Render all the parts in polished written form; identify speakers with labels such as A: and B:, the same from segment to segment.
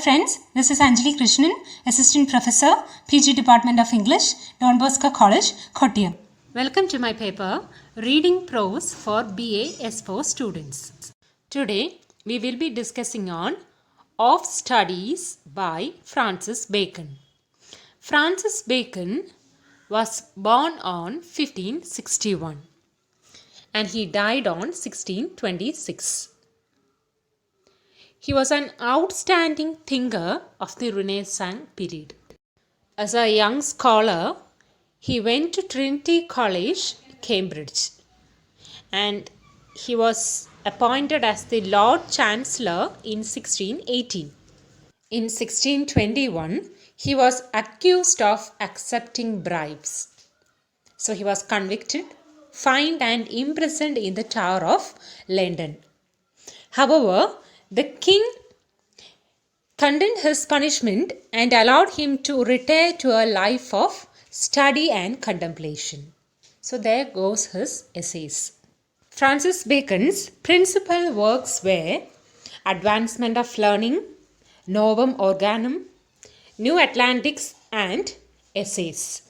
A: friends, this is Anjali Krishnan, Assistant Professor, PG Department of English, Don Bosco College, Kottayam. Welcome to my paper, Reading Prose for BA S4 students. Today, we will be discussing on Of Studies by Francis Bacon. Francis Bacon was born on 1561 and he died on 1626. He was an outstanding thinker of the Renaissance period. As a young scholar, he went to Trinity College, Cambridge, and he was appointed as the Lord Chancellor in 1618. In 1621, he was accused of accepting bribes. So he was convicted, fined and imprisoned in the Tower of London. However, the king condoned his punishment and allowed him to retire to a life of study and contemplation. So there goes his essays. Francis Bacon's principal works were Advancement of Learning, Novum Organum, New Atlantics and Essays.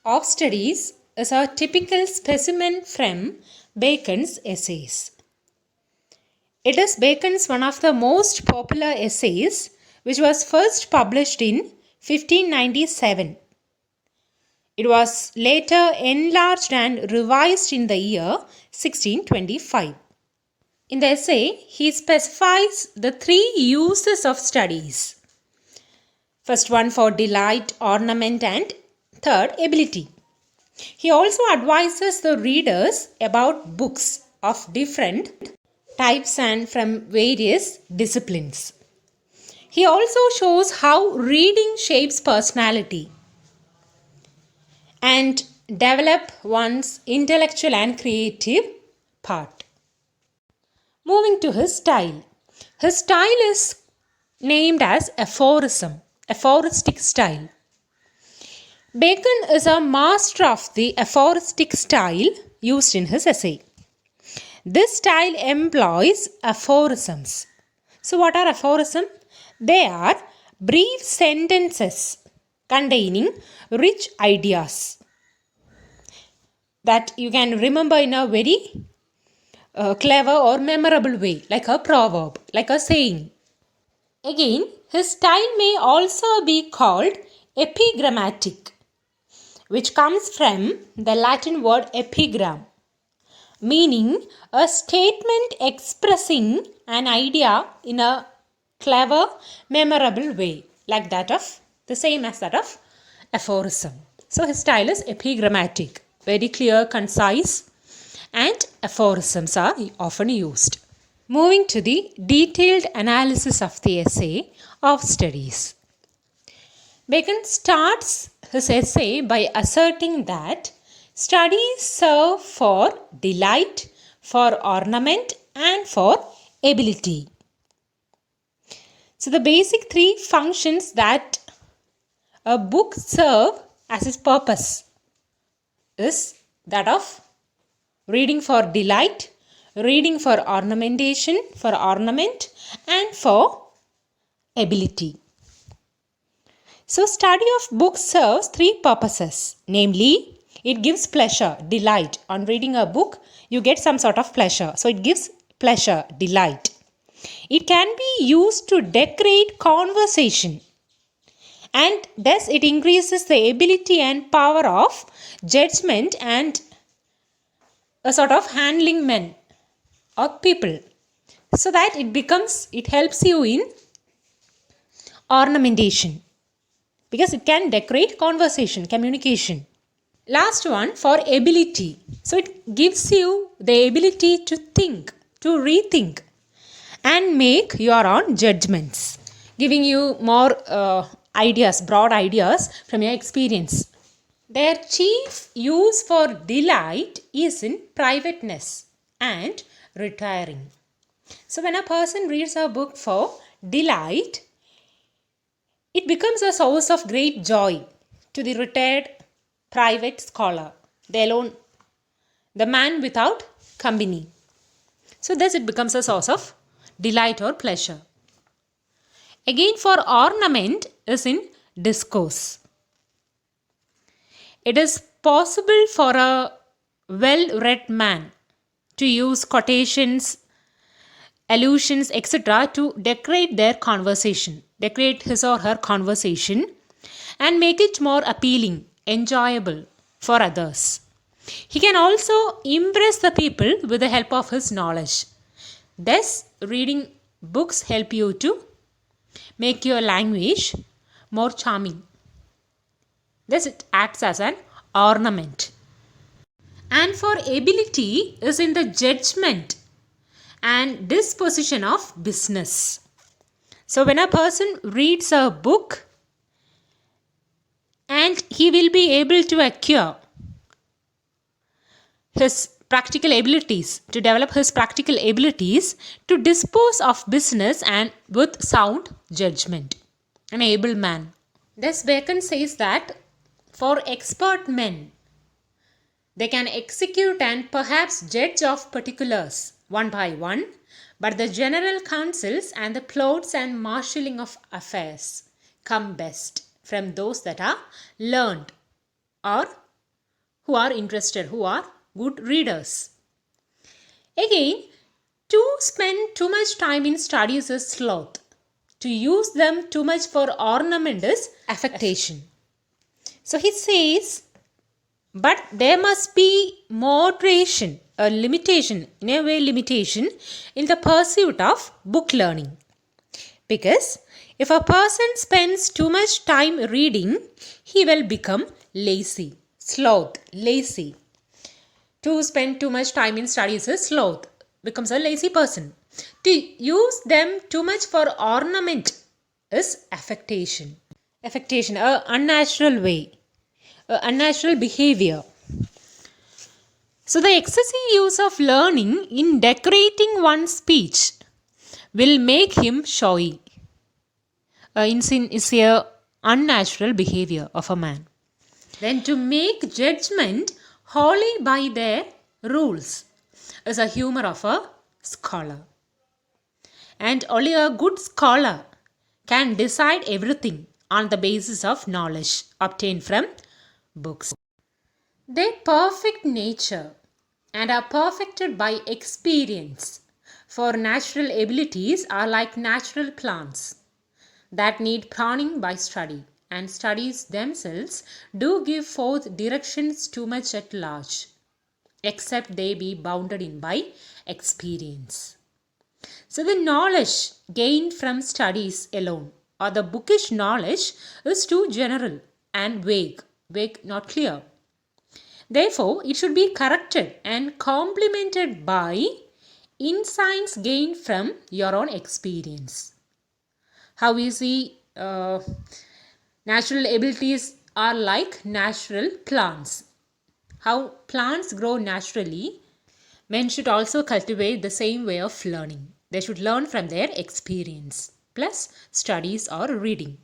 A: Of Studies is a typical specimen from Bacon's essays. It is Bacon's one of the most popular essays, which was first published in 1597. It was later enlarged and revised in the year 1625. In the essay, he specifies the three uses of studies. First one for delight, ornament, and third, ability. He also advises the readers about books of different types and from various disciplines. He also shows how reading shapes personality and develop one's intellectual and creative part. Moving to his style. His style is named as aphorism, aphoristic style. Bacon is a master of the aphoristic style used in his essay. This style employs aphorisms. So what are aphorisms? They are brief sentences containing rich ideas that you can remember in a very clever or memorable way, like a proverb, like a saying. Again, his style may also be called epigrammatic, which comes from the Latin word epigram, meaning a statement expressing an idea in a clever, memorable way, like that of the same as that of aphorism. So his style is epigrammatic, very clear, concise, and aphorisms are often used. Moving to the detailed analysis of the essay Of Studies. Bacon starts his essay by asserting that studies serve for delight, for ornament, and for ability. So the basic three functions that a book serves as its purpose is that of reading for delight, reading for ornamentation, for ornament, and for ability. So study of books serves three purposes, namely it gives pleasure, delight. On reading a book, you get some sort of pleasure. So it gives pleasure, delight. It can be used to decorate conversation, and thus it increases the ability and power of judgment and a sort of handling men or people, so that it helps you in ornamentation, because it can decorate conversation, communication. Last one, for ability. So it gives you the ability to think, to rethink, and make your own judgments, giving you more ideas, broad ideas from your experience. Their chief use for delight is in privateness and retiring. So when a person reads a book for delight, it becomes a source of great joy to the retired private scholar, the man without company. So thus it becomes a source of delight or pleasure. Again, for ornament is in discourse. It is possible for a well-read man to use quotations, allusions, etc. to decorate their conversation, decorate his or her conversation, and make it more appealing, enjoyable for others. He can also impress the people with the help of his knowledge. Thus, reading books help you to make your language more charming. Thus, it acts as an ornament. And for ability is in the judgment and disposition of business. So, when a person reads a book, and he will be able to acquire his practical abilities, to develop his practical abilities to dispose of business and with sound judgment. An able man. Thus, Bacon says that for expert men, they can execute and perhaps judge of particulars one by one, but the general counsels and the plots and marshalling of affairs come best from those that are learned or who are interested, who are good readers. Again, to spend too much time in studies is sloth. To use them too much for ornament is affectation. So he says, but there must be moderation, a limitation, in a way limitation in the pursuit of book learning. Because if a person spends too much time reading, he will become lazy, sloth, lazy. To spend too much time in studies is sloth, becomes a lazy person. To use them too much for ornament is affectation. Affectation, a unnatural way, a unnatural behavior. So the excessive use of learning in decorating one's speech will make him showy. Sin is a unnatural behavior of a man. Then to make judgment wholly by their rules is a humor of a scholar. And only a good scholar can decide everything on the basis of knowledge obtained from books. Their perfect nature and are perfected by experience, for natural abilities are like natural plants that need pruning by study, and studies themselves do give forth directions too much at large, except they be bounded in by experience. So the knowledge gained from studies alone or the bookish knowledge is too general and vague, not clear. Therefore, it should be corrected and complemented by insights gained from your own experience. How we see natural abilities are like natural plants. How plants grow naturally, men should also cultivate the same way of learning. They should learn from their experience, plus studies or reading.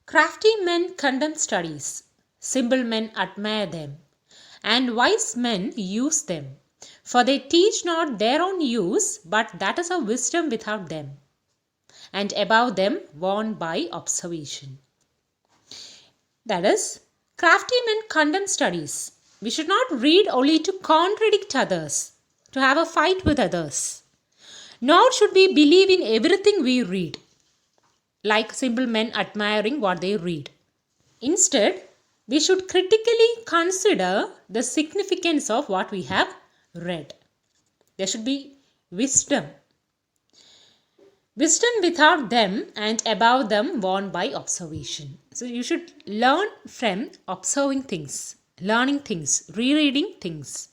A: Crafty men condemn studies, simple men admire them, and wise men use them, for they teach not their own use, but that is a wisdom without them, and above them warned by observation. That is, crafty men condemn studies. We should not read only to contradict others, to have a fight with others. Nor should we believe in everything we read, like simple men admiring what they read. Instead, we should critically consider the significance of what we have read. There should be wisdom. Wisdom without them and above them won by observation. So you should learn from observing things, learning things, rereading things.